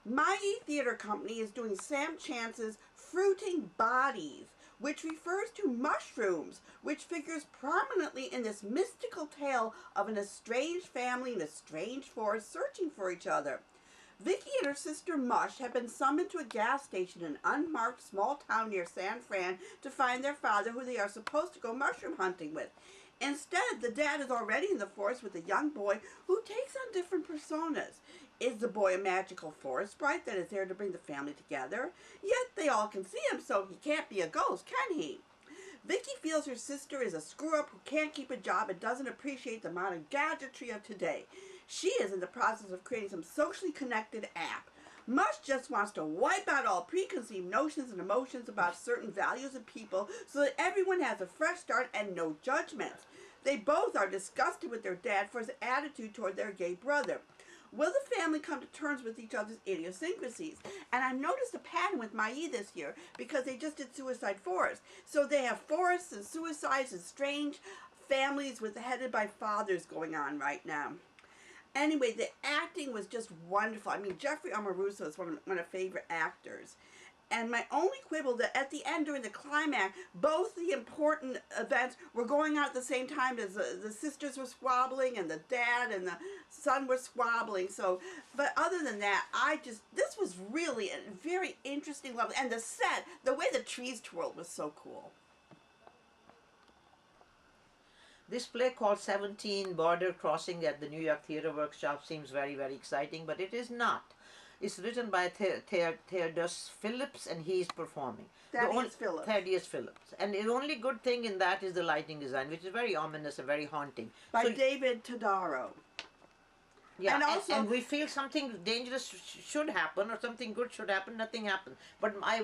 My Theater Company is doing Sam Chance's Fruiting Bodies, which refers to mushrooms, which figures prominently in this mystical tale of an estranged family in a strange forest searching for each other. Vicky and her sister Mush have been summoned to a gas station in an unmarked small town near San Fran to find their father, who they are supposed to go mushroom hunting with. Instead, the dad is already in the forest with a young boy who takes on different personas. Is the boy a magical forest sprite that is there to bring the family together? Yet they all can see him, so he can't be a ghost, can he? Vicky feels her sister is a screw-up who can't keep a job and doesn't appreciate the modern gadgetry of today. She is in the process of creating some socially connected app. Mush just wants to wipe out all preconceived notions and emotions about certain values and people so that everyone has a fresh start and no judgments. They both are disgusted with their dad for his attitude toward their gay brother. Will the family come to terms with each other's idiosyncrasies? And I've noticed a pattern with Mai this year because they just did Suicide Forest. So they have forests and suicides and strange families headed by fathers going on right now. Anyway, the acting was just wonderful. I mean, Jeffrey Amoruso is one of my favorite actors. And my only quibble that at the end during the climax, both the important events were going on at the same time as the sisters were squabbling and the dad and the son were squabbling. So, but other than that, this was really a very interesting level. And the set, the way the trees twirled was so cool. This play called 17 Border Crossing at the New York Theatre Workshop seems very, very exciting, but it is not. It's written by Thaddeus Phillips and he is performing. Thaddeus Phillips. Thaddeus Phillips. And the only good thing in that is the lighting design, which is very ominous and very haunting. By David Todaro. Yeah, and we feel something dangerous should happen or something good should happen, nothing happened. But I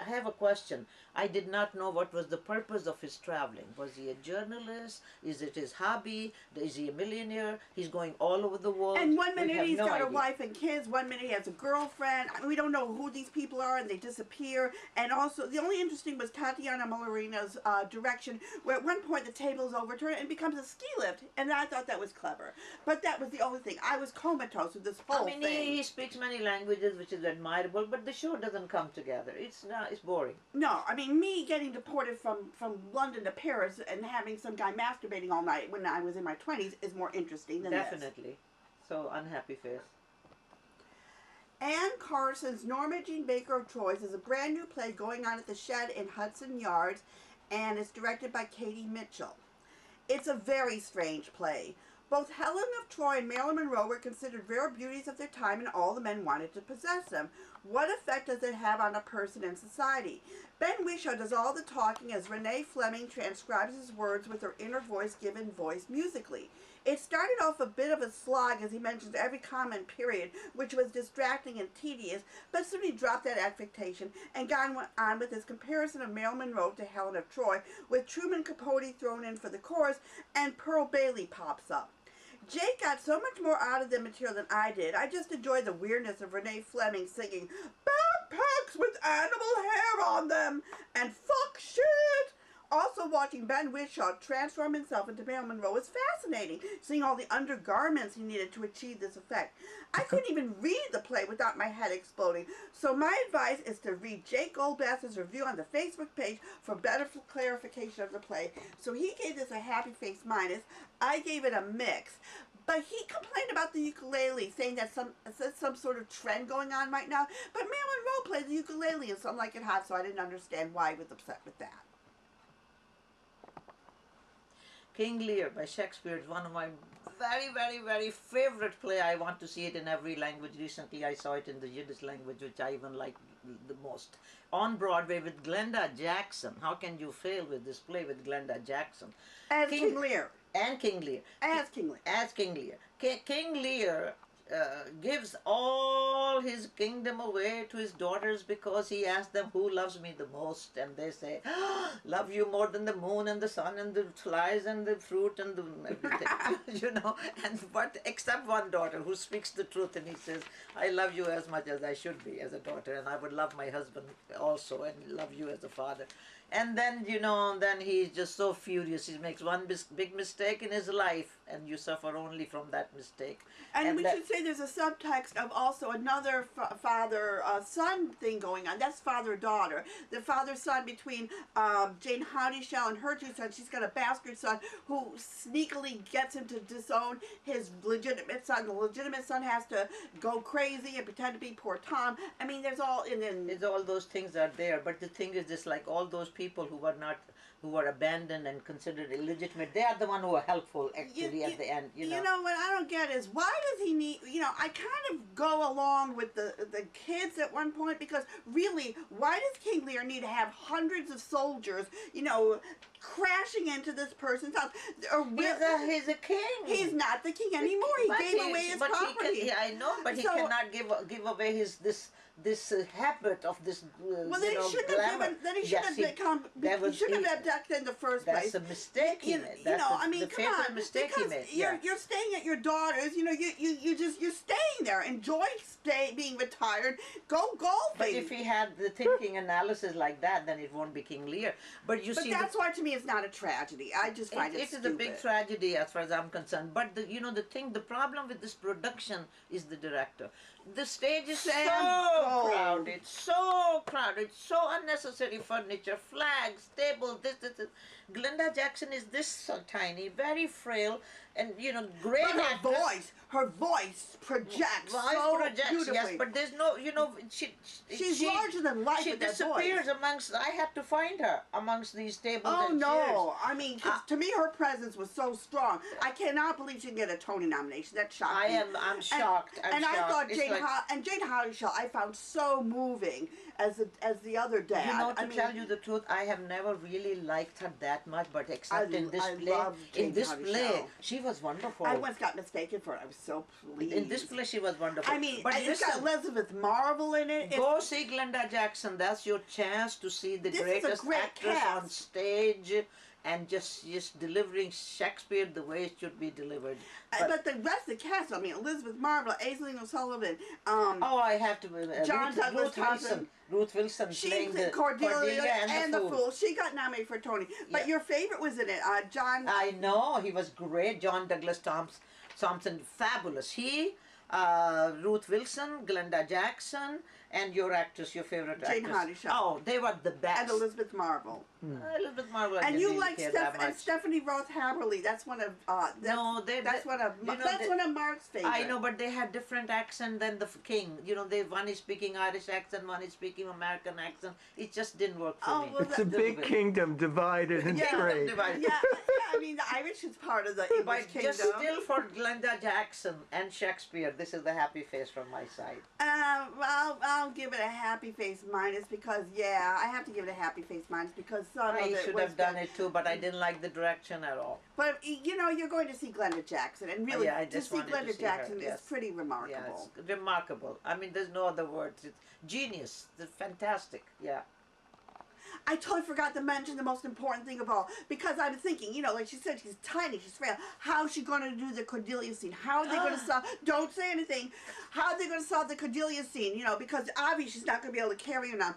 have a question. I did not know what was the purpose of his traveling. Was he a journalist? Is it his hobby? Is he a millionaire? He's going all over the world. And one minute he's got a wife and kids, one minute he has a girlfriend. I mean, we don't know who these people are and they disappear. And also, the only interesting was Tatiana Malorina's direction, where at one point the table is overturned and becomes a ski lift. And I thought that was clever. But that was the only thing. I was comatose with this whole thing. He speaks many languages, which is admirable, but the show doesn't come together. It's boring. No, I mean, me getting deported from London to Paris and having some guy masturbating all night when I was in my 20s is more interesting than Definitely. So, unhappy face. Anne Carson's Norma Jean Baker of Troyes is a brand new play going on at the Shed in Hudson Yards, and it's directed by Katie Mitchell. It's a very strange play. Both Helen of Troy and Marilyn Monroe were considered rare beauties of their time, and all the men wanted to possess them. What effect does it have on a person in society? Ben Whishaw does all the talking as Renee Fleming transcribes his words with her inner voice given voice musically. It started off a bit of a slog as he mentions every comment period, which was distracting and tedious, but soon he dropped that affectation and got on with his comparison of Marilyn Monroe to Helen of Troy, with Truman Capote thrown in for the chorus, and Pearl Bailey pops up. Jake got so much more out of the material than I did. I just enjoyed the weirdness of Renee Fleming singing "Backpacks with animal hair on them" and "fuck shit." Also, watching Ben Whishaw transform himself into Marilyn Monroe was fascinating, seeing all the undergarments he needed to achieve this effect. I couldn't even read the play without my head exploding, so my advice is to read Jake Goldbast's review on the Facebook page for better clarification of the play. So he gave this a happy face minus. I gave it a mix. But he complained about the ukulele, saying that some sort of trend going on right now. But Marilyn Monroe plays the ukulele in Some Like It Hot, so I didn't understand why he was upset with that. King Lear by Shakespeare is one of my very, very, very favorite play. I want to see it in every language. Recently I saw it in the Yiddish language, which I even like the most. On Broadway with Glenda Jackson. How can you fail with this play with Glenda Jackson? As King Lear. And King Lear. As King Lear. As King Lear. King Lear gives all his kingdom away to his daughters because he asks them who loves me the most, and they say, love you more than the moon and the sun and the flies and the fruit and the everything. You know, but except one daughter who speaks the truth, and he says, I love you as much as I should be as a daughter, and I would love my husband also and love you as a father. And then, you know, then he's just so furious. He makes one big mistake in his life, and you suffer only from that mistake. And we should say there's a subtext of also another father-son thing going on. That's father-daughter. The father-son between Jeane Hadestown and her two sons. She's got a bastard son who sneakily gets him to disown his legitimate son. The legitimate son has to go crazy and pretend to be poor Tom. I mean, there's all There's all those things are there, but the thing is, just like all those people who were abandoned and considered illegitimate, they are the one who are helpful actually at the end. You know what I don't get is, why does he need? You know, I kind of go along with the kids at one point, because really, why does King Lear need to have hundreds of soldiers, you know, crashing into this person's house? He's a king. He's not the king anymore. He gave away his property. I know, but he cannot give away this habit of this. Well, then he shouldn't have given. Then he shouldn't have become. He shouldn't have abducted in the first place. That's a mistake he made. I mean, come on, mistake he made. You're staying at your daughter's. You know, you're staying there. Enjoy being retired. Go golfing. But if he had the thinking analysis like that, then it won't be King Lear. But see, that's why to me it's not a tragedy. I just find it stupid. It is a big tragedy as far as I'm concerned. But the problem with this production is the director. The stage is so crowded, so unnecessary furniture, flags, tables, this. Glenda Jackson is this so tiny, very frail, and great but her voice projects beautifully. Yes, but there's no, she's larger than life. She disappears amongst. I had to find her amongst these tables and chairs. Oh no! I mean, to me, her presence was so strong. I cannot believe she didn't get a Tony nomination. That's shocking. I'm shocked. I thought Jane Hadestown I found so moving as the other dad. To tell you the truth, I have never really liked her that much, but except in this play. In this play, she was wonderful. I once got mistaken for it. I was so pleased. In this play, she was wonderful. I mean, it's got Elizabeth Marvel in it. Go see Glenda Jackson. That's your chance to see the greatest actress on stage. And just delivering Shakespeare the way it should be delivered. But the rest of the cast, I mean, Elizabeth Marvel, Aislinn O'Sullivan, I have to... John Douglas Thompson. Ruth Wilson playing the Cordelia and the Fool. She got nominated for Tony. But your favorite was in it, John... I know, he was great. John Douglas Thompson, fabulous. He, Ruth Wilson, Glenda Jackson, and your actress, your favorite Jeane actress. Hadestown. Oh, they were the best. And Elizabeth Marvel. Elizabeth Marvel. And you like Stephanie Roth Haberly. That's one of that's one of Mark's favorites. I know, but they had different accent than the king. One is speaking Irish accent, one is speaking American accent. It just didn't work for me. It's a big kingdom divided and trade. Yeah, I mean, the Irish is part of the English kingdom. Just still for Glenda Jackson and Shakespeare, this is the happy face from my side. I'll give it a happy face minus because, I have to give it a happy face minus because some of it should have done it too, but I didn't like the direction at all. But, you're going to see Glenda Jackson, and really, to see Glenda Jackson is pretty remarkable. Yeah, it's remarkable. I mean, there's no other words. It's genius. It's fantastic. Yeah. I totally forgot to mention the most important thing of all, because I was thinking, like she said, she's tiny, she's frail. How is she going to do the Cordelia scene? How are they going to solve, don't say anything, how are they going to solve the Cordelia scene, because obviously she's not going to be able to carry her on.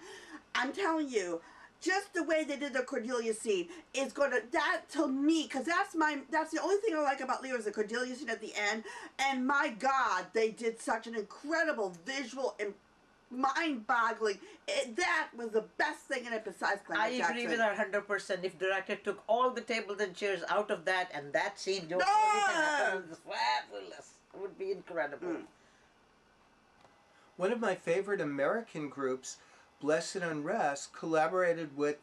I'm telling you, just the way they did the Cordelia scene is going to, that to me, because that's the only thing I like about Lear is the Cordelia scene at the end, and my God, they did such an incredible visual and mind-boggling. That was the best thing in it besides Glenda Jackson. I agree with her 100%. If director took all the tables and chairs out of that and that scene, it was fabulous. It would be incredible. One of my favorite American groups, Blessed Unrest, collaborated with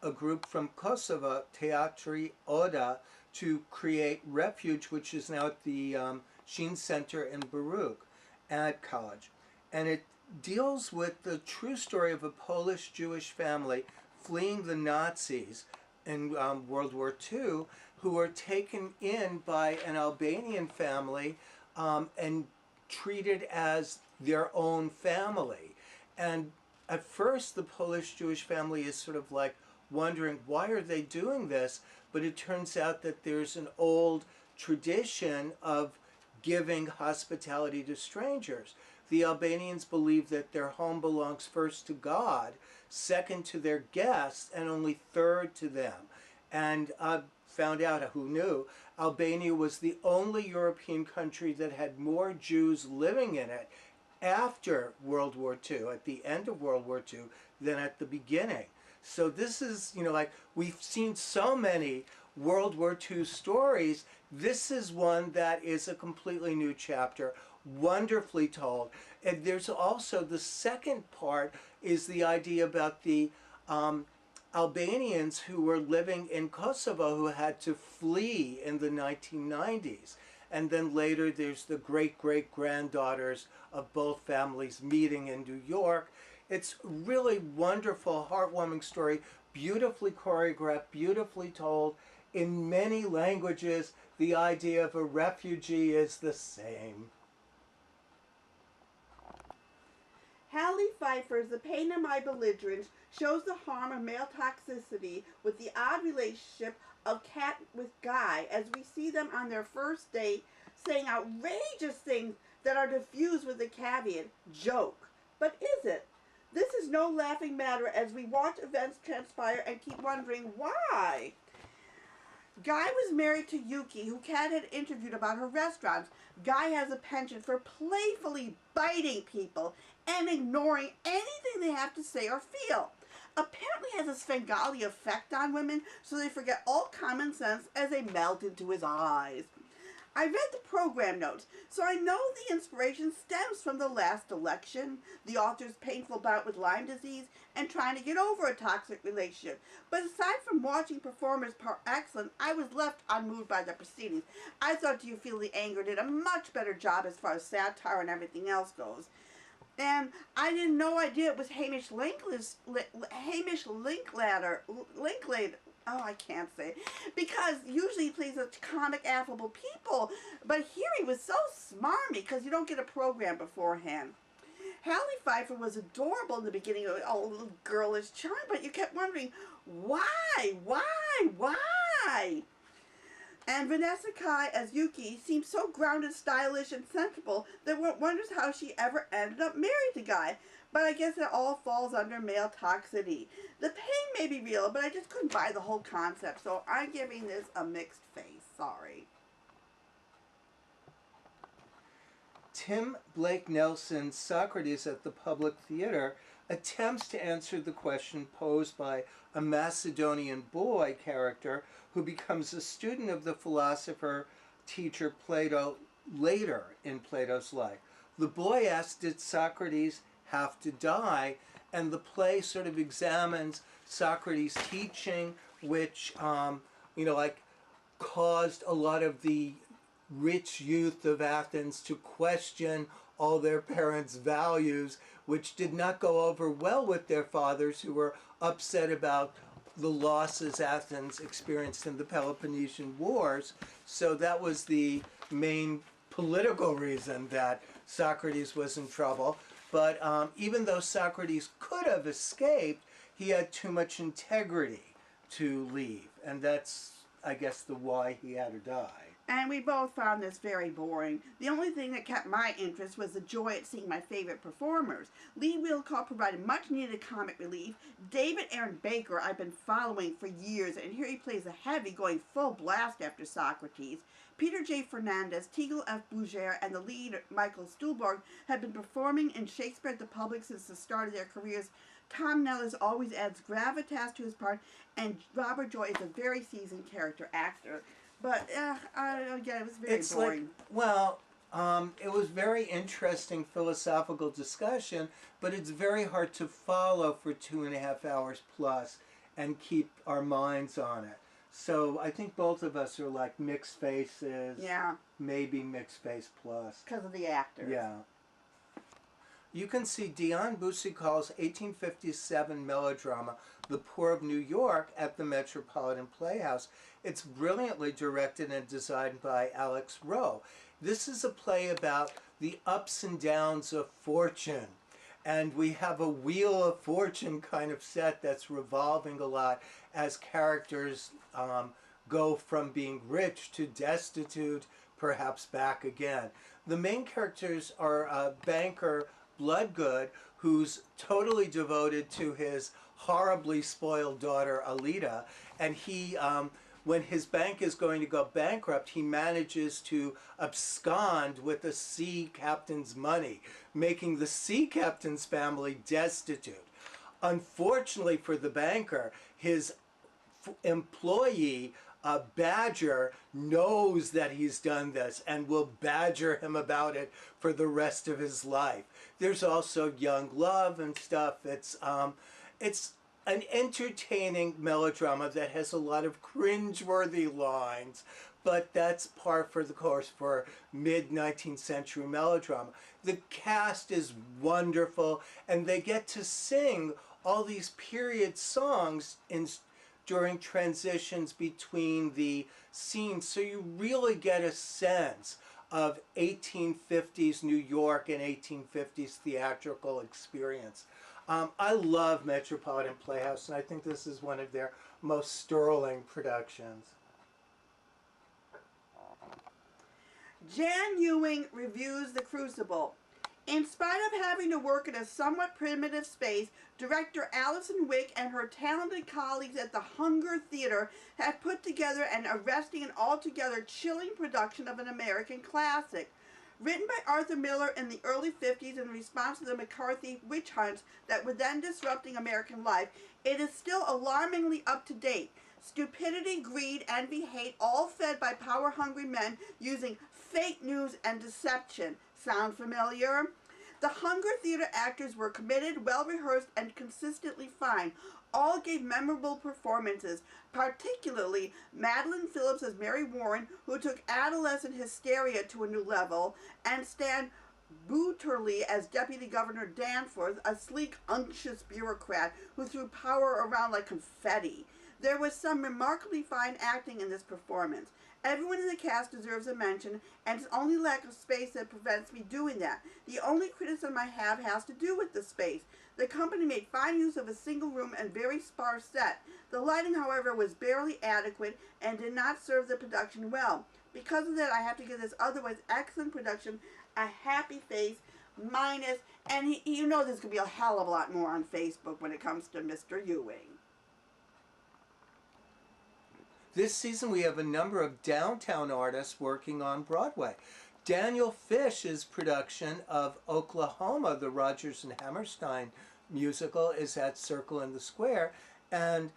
a group from Kosovo, Teatri Oda, to create Refuge, which is now at the Jeane Center in Baruch at College. And it deals with the true story of a Polish-Jewish family fleeing the Nazis in World War II, who were taken in by an Albanian family and treated as their own family. And at first, the Polish-Jewish family is sort of like wondering, why are they doing this? But it turns out that there's an old tradition of giving hospitality to strangers. the Albanians believe that their home belongs first to God, second to their guests, and only third to them. And I found out, who knew, Albania was the only European country that had more Jews living in it after World War II, at the end of World War II, than at the beginning. So this is, like, we've seen so many World War II stories. This is one that is a completely new chapter, wonderfully told. And there's also the second part is the idea about the Albanians who were living in Kosovo who had to flee in the 1990s. And then later there's the great-great-granddaughters of both families meeting in New York. It's really wonderful, heartwarming story, beautifully choreographed, beautifully told. In many languages, the idea of a refugee is the same. Hallie Pfeiffer's The Pain of My Belligerence shows the harm of male toxicity with the odd relationship of Kat with Guy as we see them on their first date saying outrageous things that are diffused with the caveat, joke. But is it? This is no laughing matter as we watch events transpire and keep wondering why. Guy was married to Yuki, who Kat had interviewed about her restaurants. Guy has a penchant for playfully biting people and ignoring anything they have to say or feel. Apparently has a Svengali effect on women, so they forget all common sense as they melt into his eyes. I read the program notes, so I know the inspiration stems from the last election, the author's painful bout with Lyme disease, and trying to get over a toxic relationship. But aside from watching performers par excellence, I was left unmoved by the proceedings. I thought Do You Feel the Anger did a much better job as far as satire and everything else goes. And I had no idea it was Hamish Linklater. Oh, I can't say it. Because usually he plays such comic, affable people. But here he was so smarmy because you don't get a program beforehand. Hallie Pfeiffer was adorable in the beginning, all little girlish charm, but you kept wondering, why? And Vanessa Kai as Yuki seems so grounded, stylish, and sensible that one wonders how she ever ended up married to Guy. But I guess it all falls under male toxicity. The pain may be real, but I just couldn't buy the whole concept, so I'm giving this a mixed face. Sorry. Tim Blake Nelson's Socrates at the Public Theater attempts to answer the question posed by a Macedonian boy character who becomes a student of the philosopher-teacher Plato later in Plato's life. The boy asks, did Socrates have to die? And the play sort of examines Socrates' teaching, which, caused a lot of the rich youth of Athens to question all their parents' values, which did not go over well with their fathers, who were upset about the losses Athens experienced in the Peloponnesian Wars. So that was the main political reason that Socrates was in trouble. But even though Socrates could have escaped, he had too much integrity to leave. And that's, I guess, the why he had to die. And we both found this very boring. The only thing that kept my interest was the joy at seeing my favorite performers. Lee Wilcock provided much needed comic relief. David Aaron Baker I've been following for years, and here he plays a heavy, going full blast after Socrates. Peter J. Fernandez, Teagle F. Bougere, and the lead, Michael Stuhlbarg, have been performing in Shakespeare at the Public since the start of their careers. Tom Nellis always adds gravitas to his part, and Robert Joy is a very seasoned character actor. But, again, it was very boring. It was very interesting philosophical discussion, but it's very hard to follow for 2.5 hours plus and keep our minds on it. So I think both of us are like mixed faces. Yeah. Maybe mixed face plus. Because of the actors. Yeah. You can see Dion Boucicault's 1857 melodrama, The Poor of New York, at the Metropolitan Playhouse. It's brilliantly directed and designed by Alex Rowe. This is a play about the ups and downs of fortune. And we have a Wheel of Fortune kind of set that's revolving a lot as characters go from being rich to destitute, perhaps back again. The main characters are a banker, Bloodgood, who's totally devoted to his horribly spoiled daughter, Alida, and he, when his bank is going to go bankrupt, he manages to abscond with the sea captain's money, making the sea captain's family destitute. Unfortunately for the banker, his employee, Badger, knows that he's done this and will badger him about it for the rest of his life. There's also young love and stuff. It's an entertaining melodrama that has a lot of cringeworthy lines, but that's par for the course for mid-19th century melodrama. The cast is wonderful, and they get to sing all these period songs during transitions between the scenes, so you really get a sense of 1850s New York and 1850s theatrical experience. I love Metropolitan Playhouse, and I think this is one of their most sterling productions. Jan Ewing reviews The Crucible. In spite of having to work in a somewhat primitive space, director Alison Wick and her talented colleagues at the Hunger Theater have put together an arresting and altogether chilling production of an American classic. Written by Arthur Miller in the early 50s in response to the McCarthy witch hunts that were then disrupting American life, it is still alarmingly up to date. Stupidity, greed, envy, hate, all fed by power-hungry men using fake news and deception. Sound familiar? The Hunger Theater actors were committed, well-rehearsed, and consistently fine. All gave memorable performances, particularly Madeline Phillips as Mary Warren, who took adolescent hysteria to a new level, and Stan Butterly as Deputy Governor Danforth, a sleek, unctuous bureaucrat who threw power around like confetti. There was some remarkably fine acting in this performance. Everyone in the cast deserves a mention, and it's only lack of space that prevents me doing that. The only criticism I have has to do with the space. The company made fine use of a single room and very sparse set. The lighting, however, was barely adequate and did not serve the production well. Because of that, I have to give this otherwise excellent production a happy face, minus, and you know there's going to be a hell of a lot more on Facebook when it comes to Mr. Ewing. This season we have a number of downtown artists working on Broadway. Daniel Fish's production of Oklahoma, the Rodgers and Hammerstein musical, is at Circle in the Square. And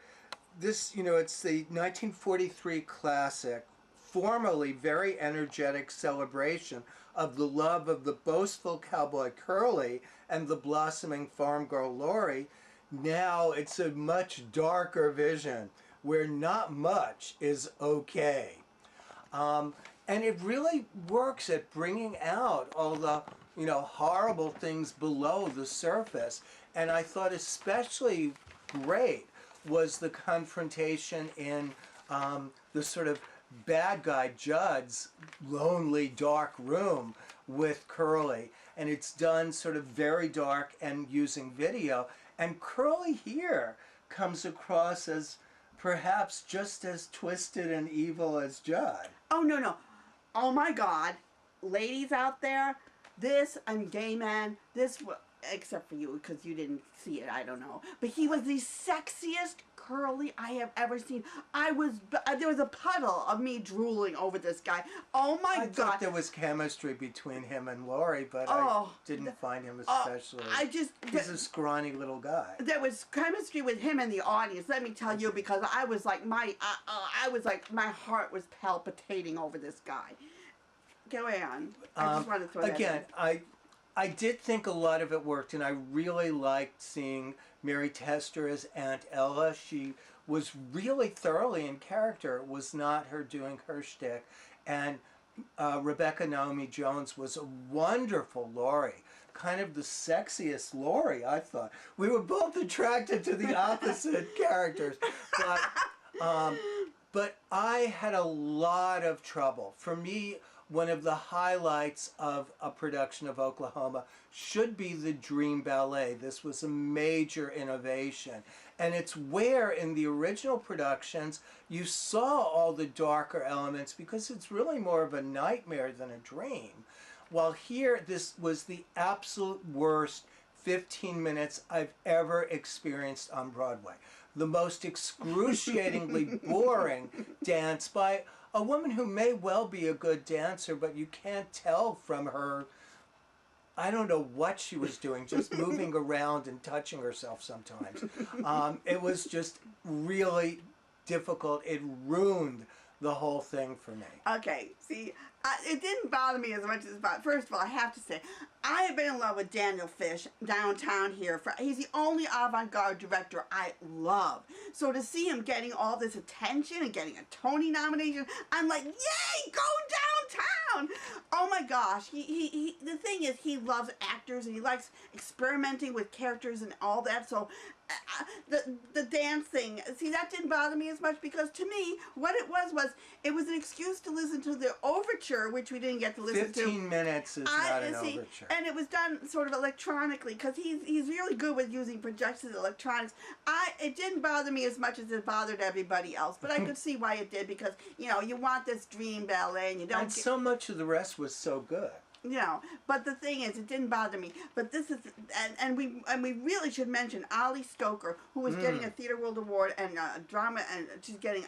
this, it's the 1943 classic, formerly very energetic celebration of the love of the boastful cowboy Curly and the blossoming farm girl Laurie. Now it's a much darker vision where not much is okay. And it really works at bringing out all the, horrible things below the surface. And I thought especially great was the confrontation in the sort of bad guy Judd's lonely, dark room with Curly. And it's done sort of very dark and using video. And Curly here comes across as perhaps just as twisted and evil as Judd. Oh, no. Oh, my God. Ladies out there, this, and gay man, except for you, because you didn't see it, I don't know. But he was the sexiest Curly I have ever seen. There was a puddle of me drooling over this guy. Oh, my God. I thought there was chemistry between him and Laurie, but I didn't find him especially. He's a scrawny little guy. There was chemistry with him in the audience, let me tell you, because I was like, my heart was palpitating over this guy. Go on. I just wanted to throw that again, in. I did think a lot of it worked, and I really liked seeing Mary Tester as Aunt Ella. She was really thoroughly in character. It was not her doing her shtick. And Rebecca Naomi Jones was a wonderful Laurie, kind of the sexiest Laurie, I thought. We were both attracted to the opposite characters, but I had a lot of trouble. For me, one of the highlights of a production of Oklahoma should be the Dream Ballet. This was a major innovation. And it's where in the original productions you saw all the darker elements because it's really more of a nightmare than a dream. While here, this was the absolute worst 15 minutes I've ever experienced on Broadway. The most excruciatingly boring dance by a woman who may well be a good dancer, but you can't tell from her, I don't know what she was doing, just moving around and touching herself sometimes. It was just really difficult. It ruined the whole thing for me. Okay, see, it didn't bother me as much as first of all, I have to say, I have been in love with Daniel Fish downtown here. He's the only avant-garde director I love. So to see him getting all this attention and getting a Tony nomination, I'm like, yay, go downtown! Oh my gosh, the thing is, he loves actors and he likes experimenting with characters and all that. So the dance thing, see, that didn't bother me as much because to me, what it was an excuse to listen to the overture, which we didn't get to listen to. 15 minutes is not an overture. And it was done sort of electronically because he's really good with using projections and electronics. It didn't bother me as much as it bothered everybody else, but I could see why it did because, you know, you want this dream ballet and you don't. And so much of the rest was so good. You know, but the thing is, it didn't bother me. But this is, and we really should mention Ali Stoker, who was getting a Theatre World Award and drama, and she's getting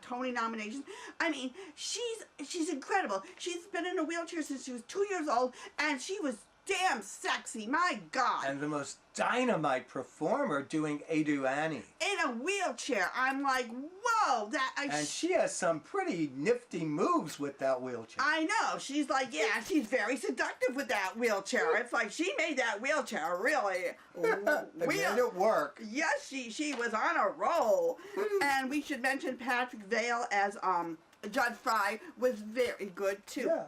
Tony nominations. I mean, she's incredible. She's been in a wheelchair since she was 2 years old, and she was damn sexy. My God. And the most dynamite performer doing Edu Annie. In a wheelchair. I'm like, whoa. And she has some pretty nifty moves with that wheelchair. I know. She's like, yeah, she's very seductive with that wheelchair. It's like she made that wheelchair really. Made it work. Yes, she was on a roll. And we should mention Patrick Vale as Judd Fry was very good too. Yeah.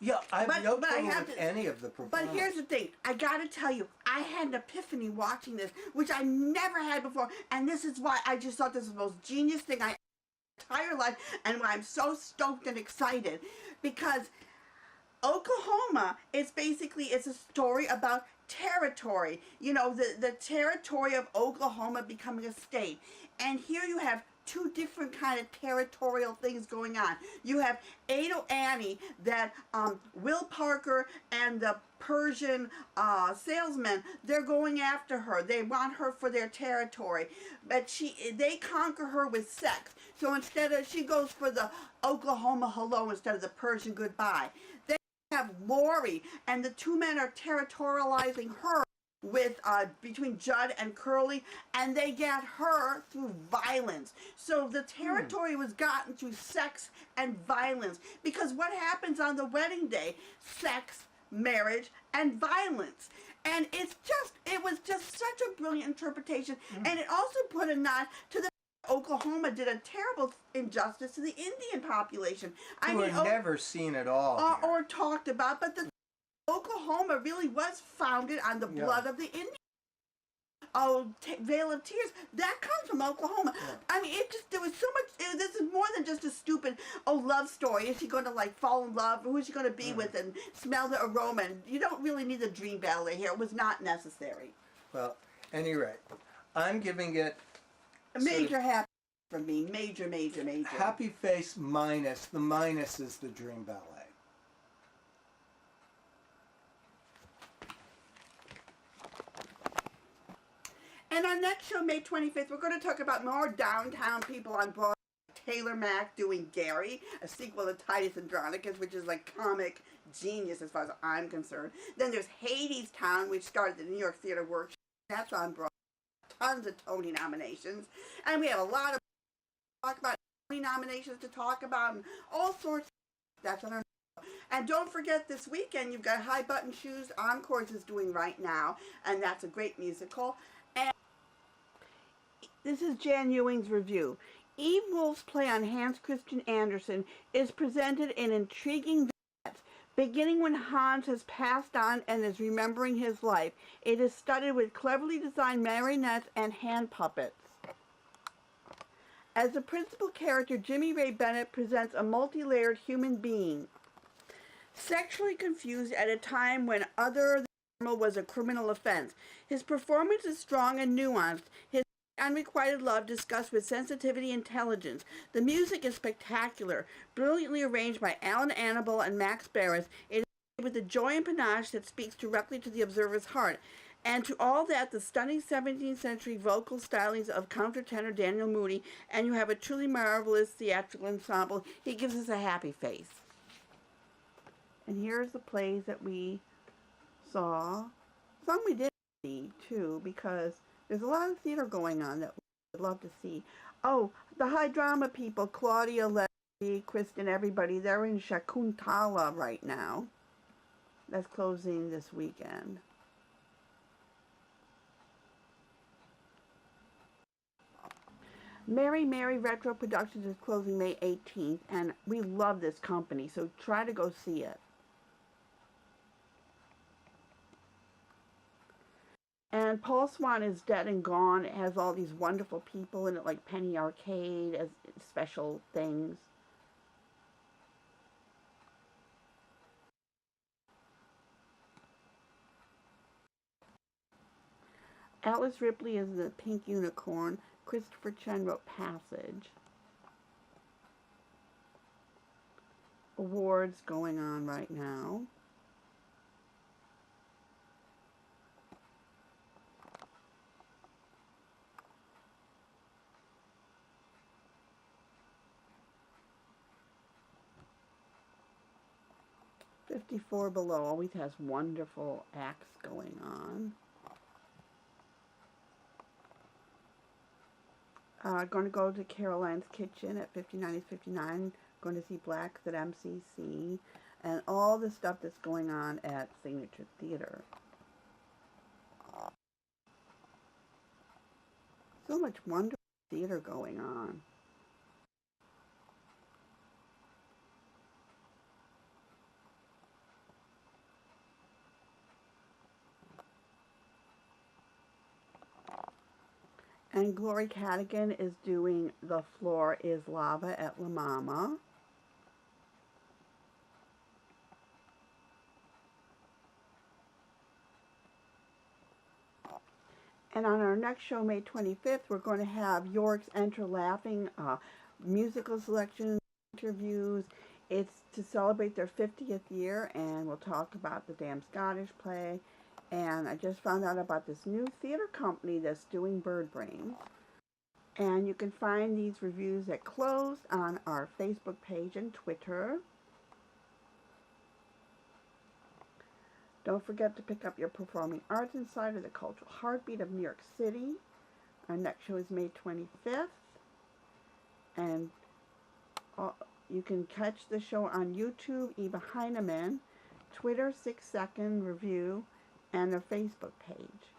Yeah, I have no problem with any of the performances. But here's the thing. I got to tell you, I had an epiphany watching this, which I never had before. And this is why I just thought this was the most genius thing I entire life. And why I'm so stoked and excited. Because Oklahoma is basically, it's a story about territory. You know, the territory of Oklahoma becoming a state. And here you have two different kind of territorial things going on. You have Edu Annie, that Will Parker and the Persian salesman, they're going after her. They want her for their territory. But they conquer her with sex. So instead of, she goes for the Oklahoma hello instead of the Persian goodbye. They have Lori, and the two men are territorializing her with between Judd and Curly, and they get her through violence. So the territory was gotten through sex and violence, because what happens on the wedding day? Sex, marriage, and violence. And it was just such a brilliant interpretation, and it also put a nod to the Oklahoma did a terrible injustice to the Indian population. I mean, never seen at all or talked about, but the Oklahoma really was founded on the blood of the Indians. Oh, Vale of Tears, that comes from Oklahoma. Yeah. I mean, there was so much, this is more than just a stupid, love story. Is she going to, like, fall in love? Who is she going to be with and smell the aroma? And you don't really need the dream ballet here. It was not necessary. Well, at any rate, I'm giving it a major happy for me. Major, major, major. Happy face minus. The minus is the dream ballet. And our next show, May 25th, we're going to talk about more downtown people on Broadway. Taylor Mack doing Gary, a sequel to Titus Andronicus, which is like comic genius as far as I'm concerned. Then there's Hadestown, which started the New York Theater Workshop. That's on Broadway. Tons of Tony nominations. And we have a lot of talk about Tony nominations to talk about and all sorts of that's on our show. And don't forget, this weekend you've got High Button Shoes Encores is doing right now, and that's a great musical. And this is Jan Ewing's review. Eve Wolf's play on Hans Christian Andersen is presented in intriguing vignettes, beginning when Hans has passed on and is remembering his life. It is studded with cleverly designed marionettes and hand puppets. As the principal character, Jimmy Ray Bennett presents a multi-layered human being. sexually confused at a time when other than normal was a criminal offense. His performance is strong and nuanced. His unrequited love discussed with sensitivity and intelligence. The music is spectacular, brilliantly arranged by Alan Annable and Max Barris. It is with a joy and panache that speaks directly to the observer's heart. And to all that, the stunning 17th century vocal stylings of countertenor Daniel Moody, and you have a truly marvelous theatrical ensemble. He gives us a happy face. And here's the plays that we saw. Some we didn't see, too, because there's a lot of theater going on that we'd love to see. Oh, the high drama people, Claudia, Leslie, Kristen, everybody, they're in Shakuntala right now. That's closing this weekend. Mary Mary Retro Productions is closing May 18th, and we love this company, so try to go see it. And Paul Swan is dead and gone. It has all these wonderful people in it, like Penny Arcade as special things. Alice RIpley is the Pink Unicorn. Christopher Chen wrote Passage. Awards going on right now. "54 Below" always has wonderful acts going on. Going to go to Caroline's Kitchen at 59 59. Going to see Blacks at MCC. And all the stuff that's going on at Signature Theater. So much wonderful theater going on. And Glory Kadigan is doing The Floor is Lava at La Mama. And on our next show, May 25th, we're going to have York's Enter Laughing, musical selection, interviews. It's to celebrate their 50th year, and we'll talk about the Damn Scottish play. And I just found out about this new theater company that's doing Bird Brains. And you can find these reviews at close on our Facebook page and Twitter. Don't forget to pick up your Performing Arts Insider, the cultural heartbeat of New York City. Our next show is May 25th. And you can catch the show on YouTube, Eva Heinemann, Twitter, 6 Second Review, and their Facebook page.